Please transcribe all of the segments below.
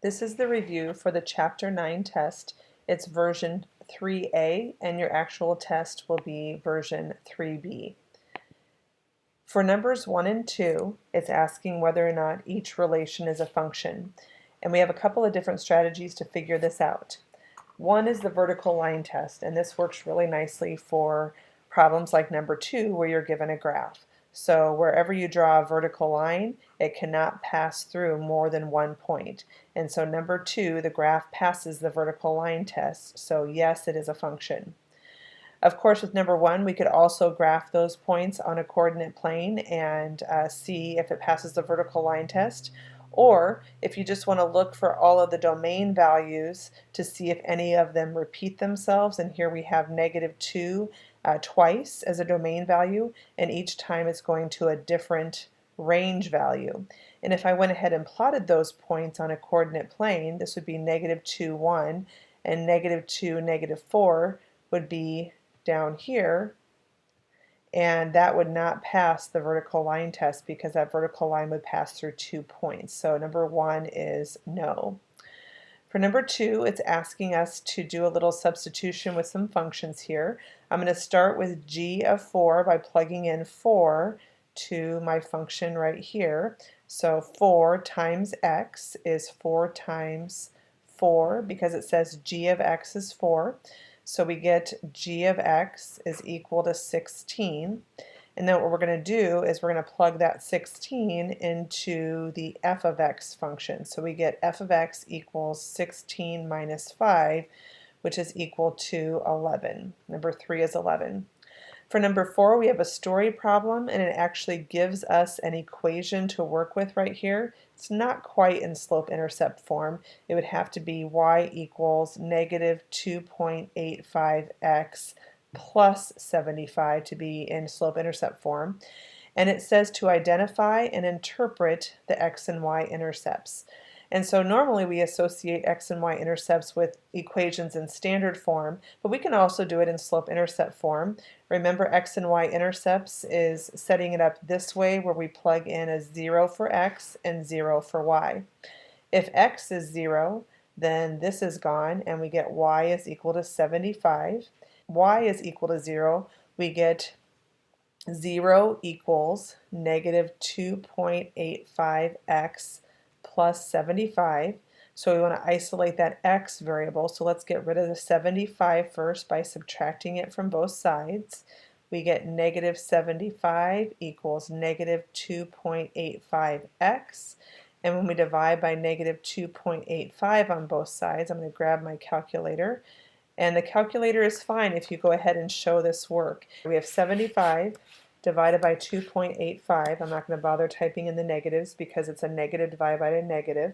This is the review for the Chapter 9 test. It's version 3A, and your actual test will be version 3B. For numbers 1 and 2, it's asking whether or not each relation is a function. And we have a couple of different strategies to figure this out. One is the vertical line test, and this works really nicely for problems like number 2 where you're given a graph. So wherever you draw a vertical line, it cannot pass through more than one point. And so number 2, the graph passes the vertical line test, so yes, it is a function. Of course, with number 1, we could also graph those points on a coordinate plane and see if it passes the vertical line test. Or if you just want to look for all of the domain values to see if any of them repeat themselves, and here we have -2 twice as a domain value, and each time it's going to a different range value. And if I went ahead and plotted those points on a coordinate plane, this would be -2, 1, and -2, -4 would be down here, and that would not pass the vertical line test because that vertical line would pass through 2 points. So number 1 is no. For number 2, it's asking us to do a little substitution with some functions here. I'm going to start with g of 4 by plugging in 4 to my function right here. So 4 times x is 4 times 4 because it says g of x is 4. So we get g of x is equal to 16. And then what we're going to do is we're going to plug that 16 into the f of x function. So we get f of x equals 16 minus 5, which is equal to 11. Number 3 is 11. For number 4, we have a story problem, and it actually gives us an equation to work with right here. It's not quite in slope-intercept form. It would have to be y equals -2.85x plus 75 to be in slope-intercept form. And it says to identify and interpret the x and y intercepts. And so normally we associate x and y intercepts with equations in standard form, but we can also do it in slope-intercept form. Remember, x and y intercepts is setting it up this way where we plug in a 0 for x and 0 for y. If x is 0, then this is gone and we get y is equal to 75. Y is equal to 0, we get 0 equals -2.85x plus 75. So we want to isolate that x variable. So let's get rid of the 75 first by subtracting it from both sides. We get -75 equals -2.85x. And when we divide by -2.85 on both sides, I'm going to grab my calculator. And the calculator is fine if you go ahead and show this work. We have 75 divided by 2.85. I'm not going to bother typing in the negatives because it's a negative divided by a negative.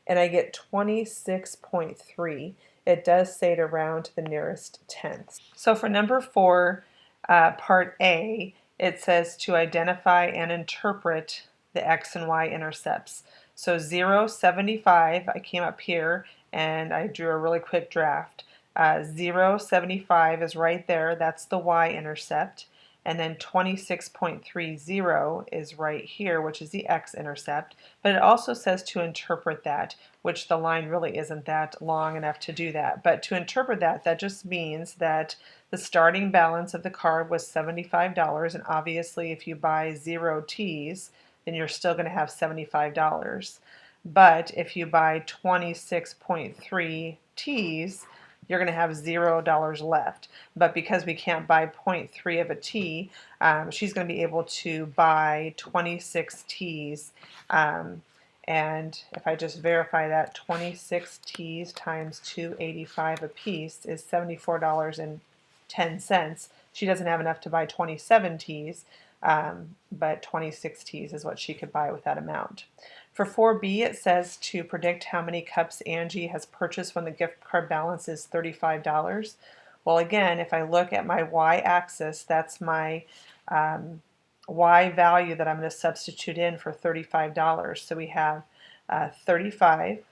And I get 26.3. It does say to round to the nearest tenth. So for number 4, part A, it says to identify and interpret the x and y intercepts. So 0, 75, I came up here and I drew a really quick draft. 0, 75 is right there, that's the y-intercept, and then 26.30 is right here, which is the x-intercept, but it also says to interpret that, which the line really isn't that long enough to do that. But to interpret that, that just means that the starting balance of the card was $75, and obviously if you buy 0 T's, then you're still going to have $75. But if you buy 26.3 T's, you're going to have $0 left. But because we can't buy 0.3 of a T, she's going to be able to buy 26 T's. And if I just verify that, 26 T's times $2.85 a piece is $74.10. She doesn't have enough to buy 27 T's, but 26 T's is what she could buy with that amount. For 4B, it says to predict how many cups Angie has purchased when the gift card balance is $35. Well, again, if I look at my y-axis, that's my y value that I'm going to substitute in for $35. So we have 35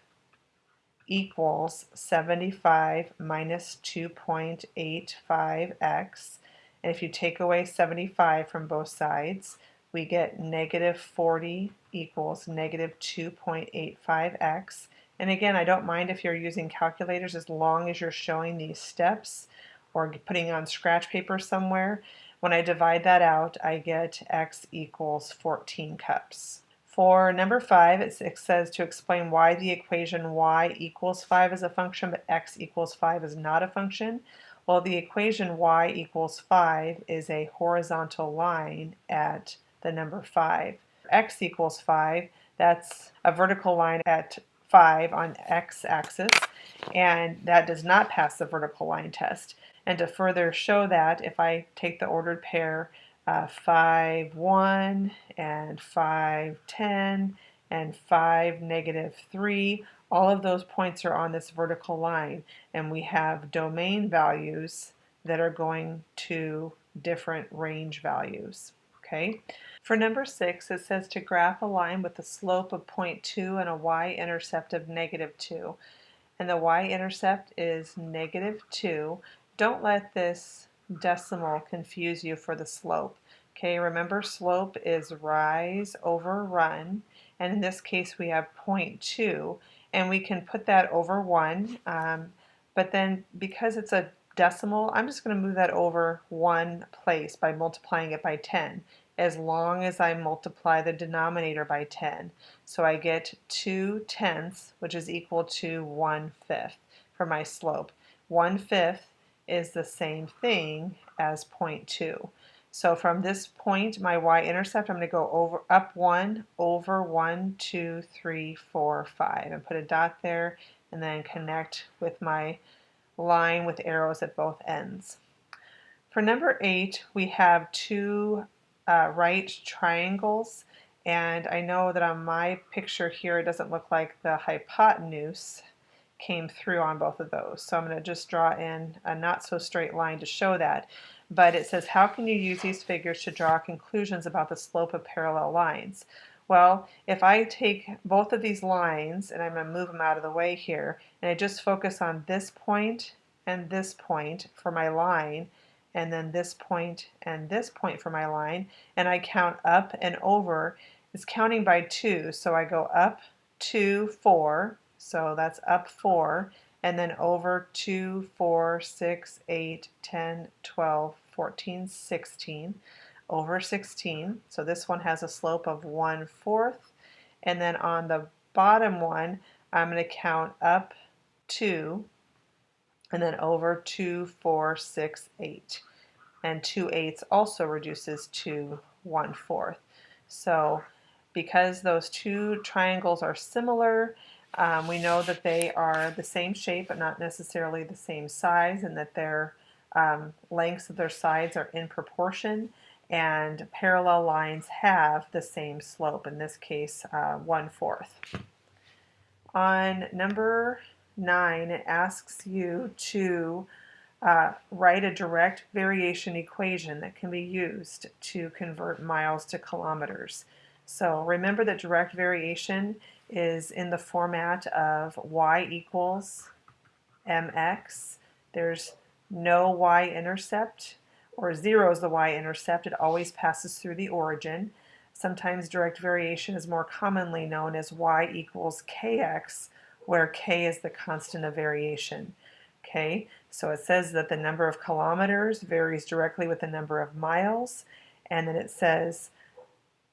equals 75 minus 2.85x. And if you take away 75 from both sides, we get -40 equals -2.85x. And again, I don't mind if you're using calculators as long as you're showing these steps or putting on scratch paper somewhere. When I divide that out, I get x equals 14 cups. For number 5, it says to explain why the equation y equals 5 is a function, but x equals 5 is not a function. Well, the equation y equals 5 is a horizontal line at the number 5. X equals 5, that's a vertical line at 5 on x-axis, and that does not pass the vertical line test. And to further show that, if I take the ordered pair 5, 1, and 5, 10, and 5, negative 3, all of those points are on this vertical line, and we have domain values that are going to different range values. Okay. For number 6, it says to graph a line with a slope of 0.2 and a y-intercept of negative 2. And the y-intercept is negative 2. Don't let this decimal confuse you for the slope. Okay, remember slope is rise over run, and in this case we have 0.2, and we can put that over 1, but then because it's a decimal, I'm just going to move that over one place by multiplying it by 10, as long as I multiply the denominator by 10. So I get 2/10, which is equal to 1/5 for my slope. 1/5 is the same thing as 0.2. So from this point, my y-intercept, I'm going to go up 1, over 1, 2, 3, 4, 5, and put a dot there, and then connect with my line with arrows at both ends. For number 8, we have two right triangles, and I know that on my picture here it doesn't look like the hypotenuse came through on both of those, so I'm going to just draw in a not so straight line to show that. But it says, how can you use these figures to draw conclusions about the slope of parallel lines? Well, if I take both of these lines, and I'm going to move them out of the way here, and I just focus on this point and this point for my line, and then this point and this point for my line, and I count up and over, it's counting by 2, so I go up 2, 4, so that's up 4, and then over 2, 4, 6, 8, 10, 12, 14, 16, over 16. So this one has a slope of 1/4. And then on the bottom one, I'm going to count up 2, and then over 2, 4, 6, 8. And 2/8 also reduces to 1/4. So because those two triangles are similar, we know that they are the same shape but not necessarily the same size, and that their lengths of their sides are in proportion, and parallel lines have the same slope, in this case 1/4. On number 9, it asks you to write a direct variation equation that can be used to convert miles to kilometers. So remember that direct variation is in the format of y equals mx. There's no y-intercept, or 0 is the y-intercept. It always passes through the origin. Sometimes direct variation is more commonly known as y equals kx, where k is the constant of variation. Okay, so it says that the number of kilometers varies directly with the number of miles, and then it says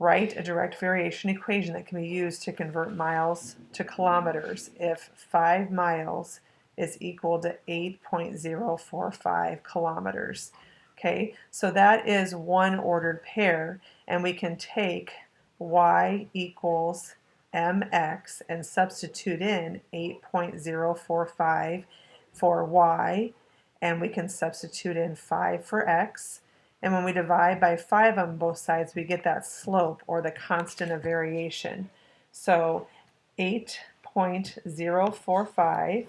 write a direct variation equation that can be used to convert miles to kilometers if 5 miles is equal to 8.045 kilometers. Okay, so that is one ordered pair, and we can take y equals mx and substitute in 8.045 for y, and we can substitute in 5 for x. And when we divide by 5 on both sides, we get that slope, or the constant of variation. So 8.045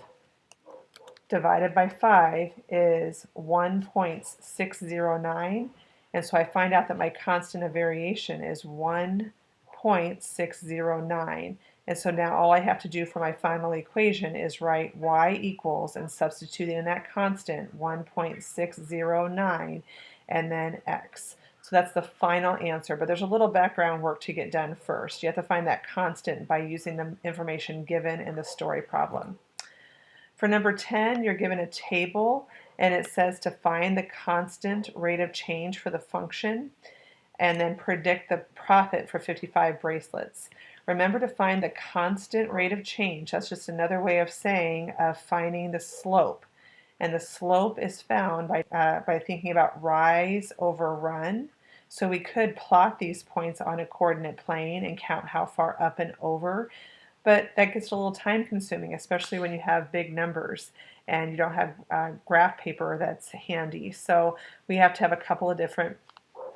divided by 5 is 1.609, and so I find out that my constant of variation is 1.609. And so now all I have to do for my final equation is write y equals and substitute in that constant 1.609, and then x. So that's the final answer, but there's a little background work to get done first. You have to find that constant by using the information given in the story problem. For number 10, you're given a table and it says to find the constant rate of change for the function and then predict the profit for 55 bracelets. Remember to find the constant rate of change. That's just another way of saying finding the slope. And the slope is found by thinking about rise over run. So we could plot these points on a coordinate plane and count how far up and over. But that gets a little time consuming, especially when you have big numbers and you don't have graph paper that's handy. So we have to have a couple of different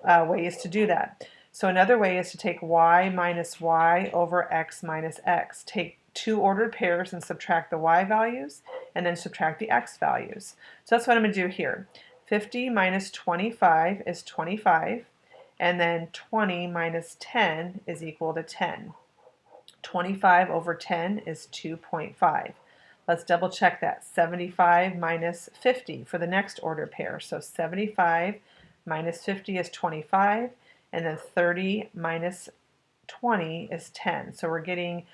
ways to do that. So another way is to take y minus y over x minus x. Take two ordered pairs and subtract the y values and then subtract the x values. So that's what I'm going to do here. 50 minus 25 is 25, and then 20 minus 10 is equal to 10. 25 over 10 is 2.5. Let's double check that. 75 minus 50 for the next order pair. So 75 minus 50 is 25, and then 30 minus 20 is 10. So we're getting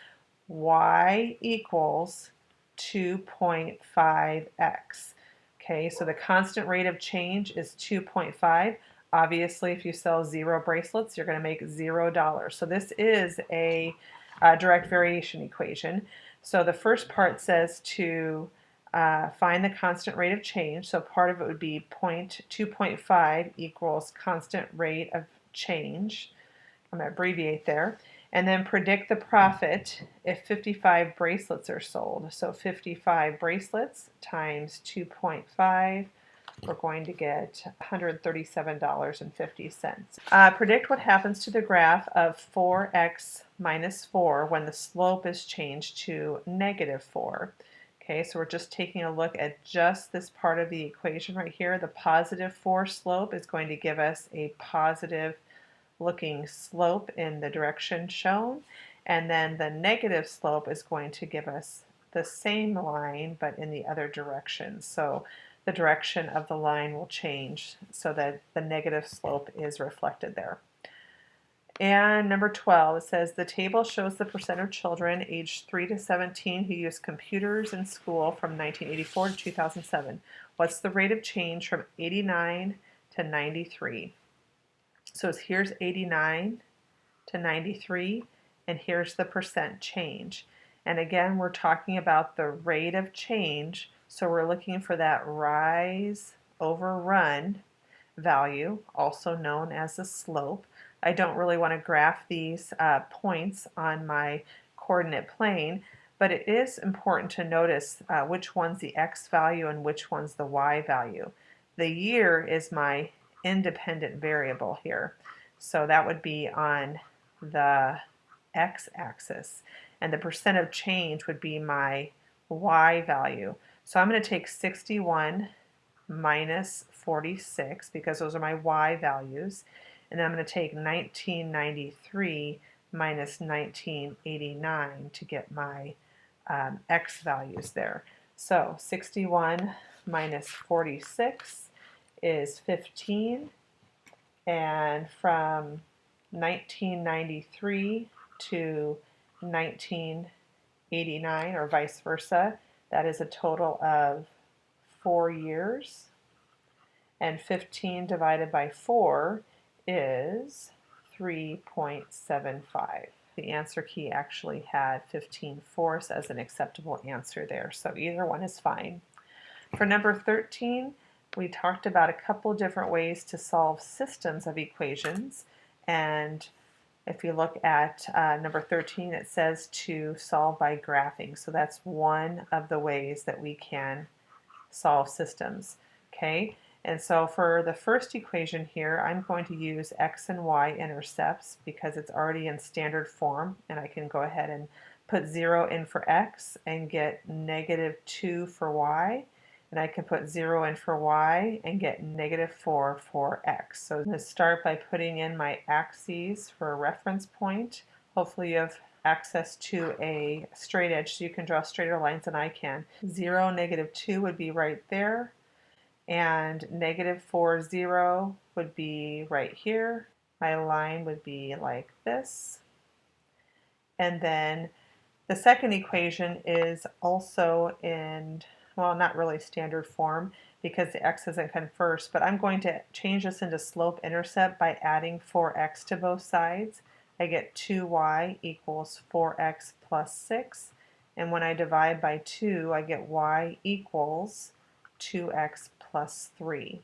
y equals 2.5x. Okay, so the constant rate of change is 2.5. Obviously, if you sell 0 bracelets, you're going to make $0. So this is a direct variation equation. So the first part says to find the constant rate of change. So part of it would be 2.5 equals constant rate of change. I'm going to abbreviate there. And then predict the profit if 55 bracelets are sold. So 55 bracelets times 2.5, we're going to get $137.50. Predict what happens to the graph of 4x minus 4 when the slope is changed to negative 4. Okay, so we're just taking a look at just this part of the equation right here. The positive 4 slope is going to give us a positive looking slope in the direction shown, and then the negative slope is going to give us the same line but in the other direction. So the direction of the line will change so that the negative slope is reflected there. And number 12, it says the table shows the percent of children aged 3 to 17 who use computers in school from 1984 to 2007. What's the rate of change from 89 to 93? So here's 89 to 93, and here's the percent change. And again, we're talking about the rate of change, so we're looking for that rise over run value, also known as the slope. I don't really want to graph these points on my coordinate plane, but it is important to notice which one's the x value and which one's the y value. The year is my independent variable here, so that would be on the x-axis, and the percent of change would be my y value. So I'm going to take 61 minus 46 because those are my y values, and then I'm going to take 1993 minus 1989 to get my x values there. So 61 minus 46 is 15, and from 1993 to 1989, or vice versa, that is a total of 4 years, and 15 divided by 4 is 3.75. The answer key actually had 15/4 as an acceptable answer there, so either one is fine. For number 13, we talked about a couple different ways to solve systems of equations, and if you look at number 13, it says to solve by graphing. So that's one of the ways that we can solve systems. Okay, and so for the first equation here, I'm going to use x and y intercepts because it's already in standard form, and I can go ahead and put 0 in for x and get -2 for y. And I can put 0 in for y and get -4 for x. So I'm going to start by putting in my axes for a reference point. Hopefully you have access to a straight edge so you can draw straighter lines than I can. 0, -2 would be right there. and negative 4, 0 would be right here. My line would be like this. And then the second equation is also in, well, not really standard form because the x doesn't come first, but I'm going to change this into slope-intercept by adding 4x to both sides. I get 2y equals 4x plus 6, and when I divide by 2, I get y equals 2x plus 3.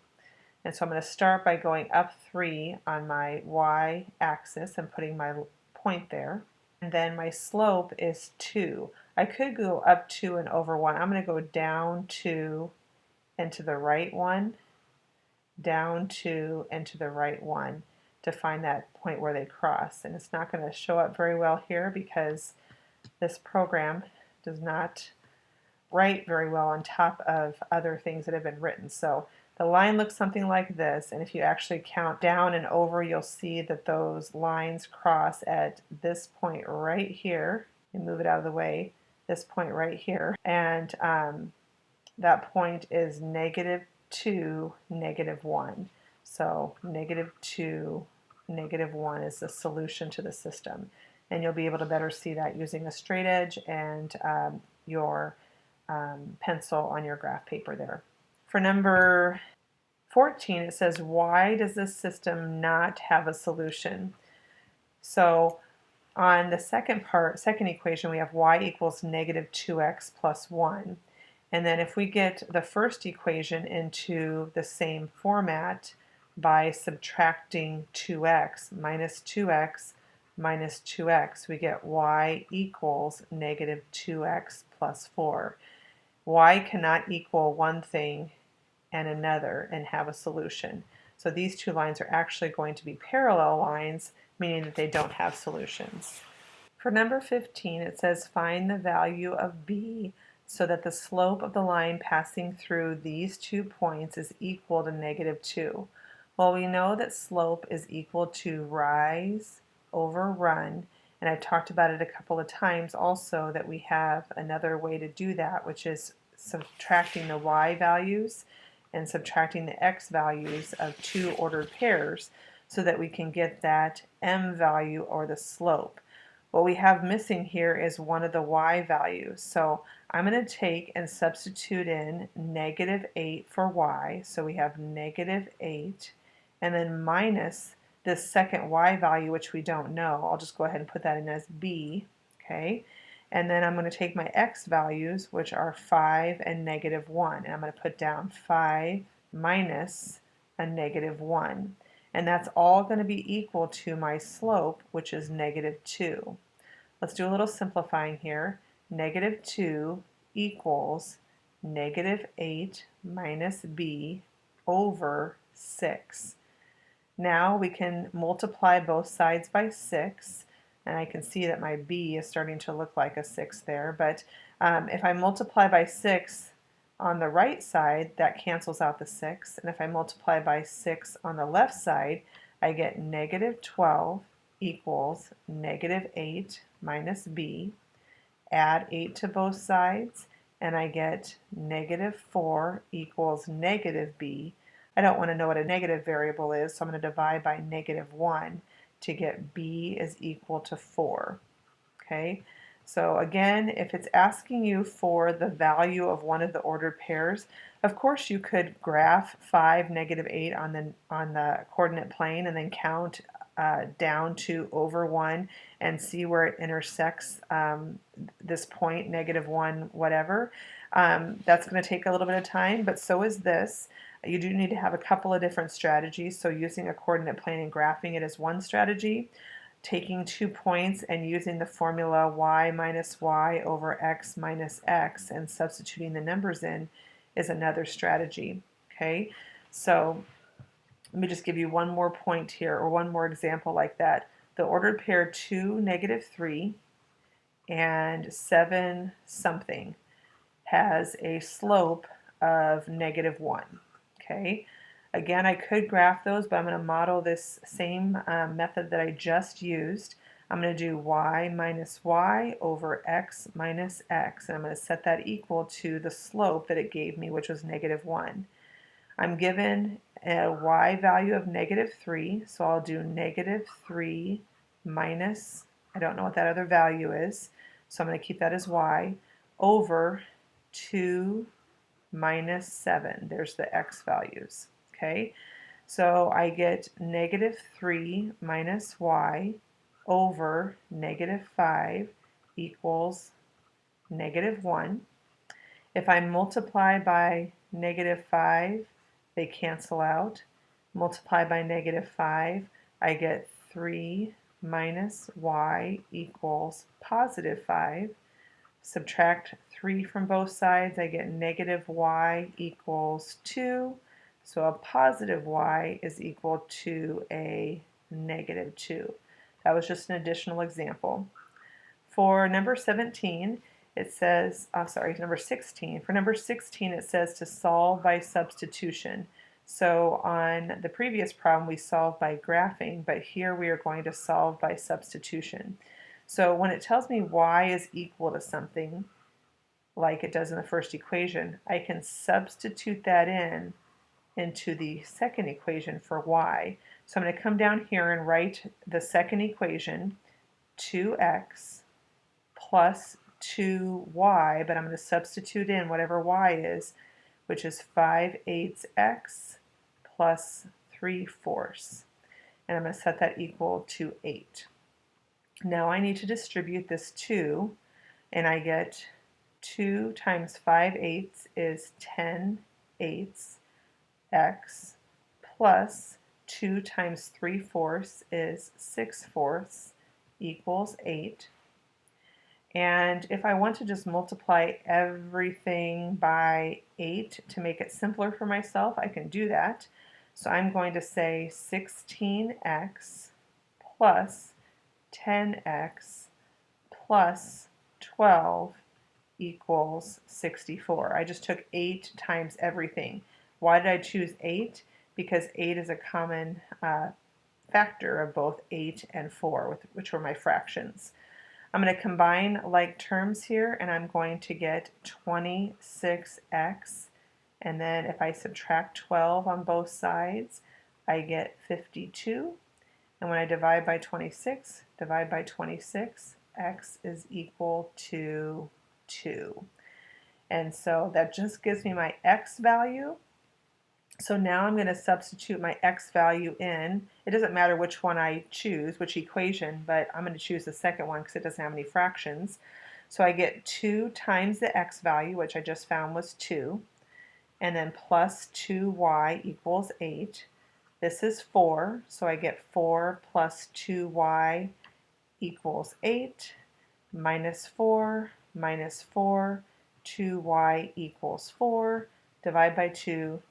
And so I'm going to start by going up 3 on my y-axis and putting my point there. And then my slope is 2. I could go up 2 and over 1. I'm going to go down 2 and to the right 1, down 2 and to the right 1 to find that point where they cross. And it's not going to show up very well here because this program does not write very well on top of other things that have been written. So the line looks something like this, and if you actually count down and over, you'll see that those lines cross at this point right here. You move it out of the way, this point right here, and that point is negative 2, negative 1. So negative 2, negative 1 is the solution to the system. And you'll be able to better see that using a straight edge and your pencil on your graph paper there. For number 14, it says, why does this system not have a solution? So on the second equation, we have y equals negative 2x plus 1. And then if we get the first equation into the same format by subtracting 2x, minus 2x minus 2x, we get y equals negative 2x plus 4. Y cannot equal one thing and another and have a solution. So these two lines are actually going to be parallel lines, meaning that they don't have solutions. For number 15, it says find the value of b so that the slope of the line passing through these 2 points is equal to negative 2. Well, we know that slope is equal to rise over run, and I've talked about it a couple of times also that we have another way to do that, which is subtracting the y values and subtracting the x values of 2 ordered pairs so that we can get that m value or the slope. What we have missing here is one of the y values. So I'm going to take and substitute in negative 8 for y. So we have negative 8 and then minus this second y value, which we don't know. I'll just go ahead and put that in as b. Okay. And then I'm going to take my x values, which are 5 and negative 1, and I'm going to put down 5 minus a negative 1. And that's all going to be equal to my slope, which is negative 2. Let's do a little simplifying here. Negative 2 equals negative 8 minus b over 6. Now we can multiply both sides by 6. And I can see that my b is starting to look like a 6 there, but if I multiply by 6 on the right side, that cancels out the 6, and if I multiply by 6 on the left side, I get negative 12 equals negative 8 minus b. Add 8 to both sides, and I get negative 4 equals negative b. I don't want to know what a negative variable is, so I'm going to divide by negative 1. To get b is equal to 4. Okay, so again, if it's asking you for the value of one of the ordered pairs, of course you could graph 5, negative 8 on the coordinate plane and then count down to over 1 and see where it intersects this point, negative 1, whatever. That's going to take a little bit of time, but so is this. You do need to have a couple of different strategies. So using a coordinate plane and graphing it is one strategy. Taking 2 points and using the formula y minus y over x minus x and substituting the numbers in is another strategy. Okay, so let me just give you one more point here, or one more example like that. The ordered pair 2, negative 3 and 7 something has a slope of negative 1. Okay, again, I could graph those, but I'm going to model this same method that I just used. I'm going to do y minus y over x minus x, and I'm going to set that equal to the slope that it gave me, which was negative 1. I'm given a y value of -3, so I'll do -3 minus, I don't know what that other value is, so I'm going to keep that as y, over 2 minus 7. There's the x values. Okay, so I get -3 minus y over -5 equals -1. If I multiply by -5, they cancel out. Multiply by -5, I get 3 minus y equals +5. Subtract 3 from both sides, I get -y equals 2. So a positive y is equal to a -2. That was just an additional example. For number 17, it says, number 16. For number 16, it says to solve by substitution. So on the previous problem, we solved by graphing, but here we are going to solve by substitution. So when it tells me y is equal to something, like it does in the first equation, I can substitute that into the second equation for y. So I'm going to come down here and write the second equation, 2x plus 2y, but I'm going to substitute in whatever y is, which is 5/8 x plus 3/4. And I'm going to set that equal to 8. Now I need to distribute this 2, and I get 2 times 5/8 is 10/8 x plus 2 times 3/4 is 6/4 equals 8. And if I want to just multiply everything by 8 to make it simpler for myself, I can do that. So I'm going to say 16x plus 10x plus 12 equals 64. I just took 8 times everything. Why did I choose 8? Because 8 is a common factor of both 8 and 4, which were my fractions. I'm going to combine like terms here, and I'm going to get 26x, and then if I subtract 12 on both sides, I get 52. And when I divide by 26, x is equal to 2. And so that just gives me my x value. So now I'm going to substitute my x value in. It doesn't matter which one I choose, which equation, but I'm going to choose the second one because it doesn't have any fractions. So I get 2 times the x value, which I just found was 2, and then plus 2y equals 8. This is 4, so I get 4 plus 2y equals 8, minus 4, 2y equals 4, divide by 2,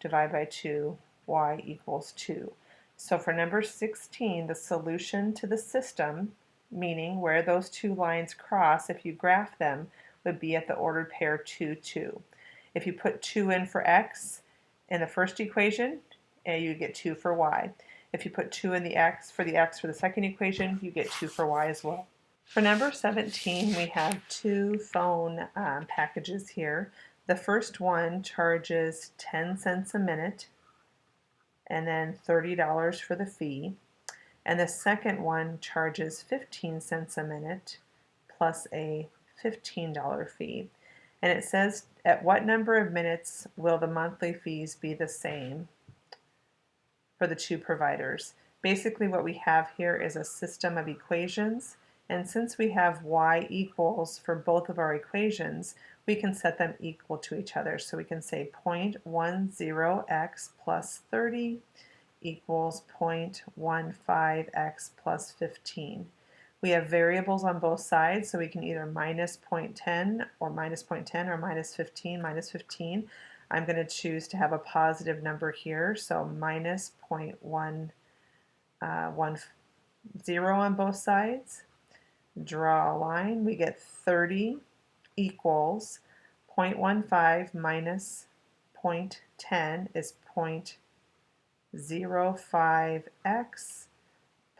y equals 2. So for number 16, the solution to the system, meaning where those two lines cross, if you graph them, would be at the ordered pair 2, 2. If you put 2 in for x in the first equation, you get 2 for y. If you put 2 in the x for the second equation, you get 2 for y as well. For number 17, we have two phone packages here. The first one charges 10 cents a minute and then $30 for the fee. And the second one charges 15 cents a minute plus a $15 fee. And it says, at what number of minutes will the monthly fees be the same for the two providers? Basically what we have here is a system of equations, and since we have y equals for both of our equations, we can set them equal to each other. So we can say 0.10x plus 30 equals 0.15x plus 15. We have variables on both sides, so we can either minus 0.10 or minus 0.10 or minus 15, minus 15. I'm going to choose to have a positive number here, so minus 0.10 on both sides. Draw a line. We get 30 equals 0.15 minus 0.10 is 0.05x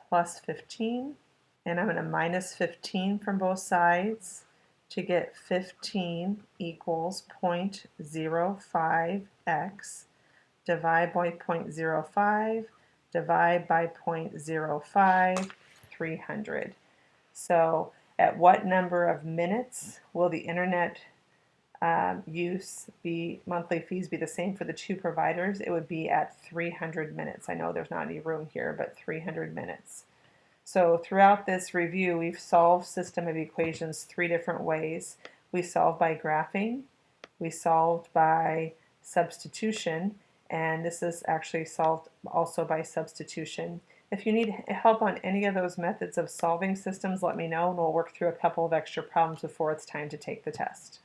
plus 15. And I'm going to minus 15 from both sides to get 15 equals 0.05x divide by 0.05, divide by 0.05, 300. So at what number of minutes will the internet monthly fees be the same for the two providers? It would be at 300 minutes. I know there's not any room here, but 300 minutes. So throughout this review, we've solved system of equations 3 different ways. We solved by graphing, we solved by substitution, and this is actually solved also by substitution. If you need help on any of those methods of solving systems, let me know and we'll work through a couple of extra problems before it's time to take the test.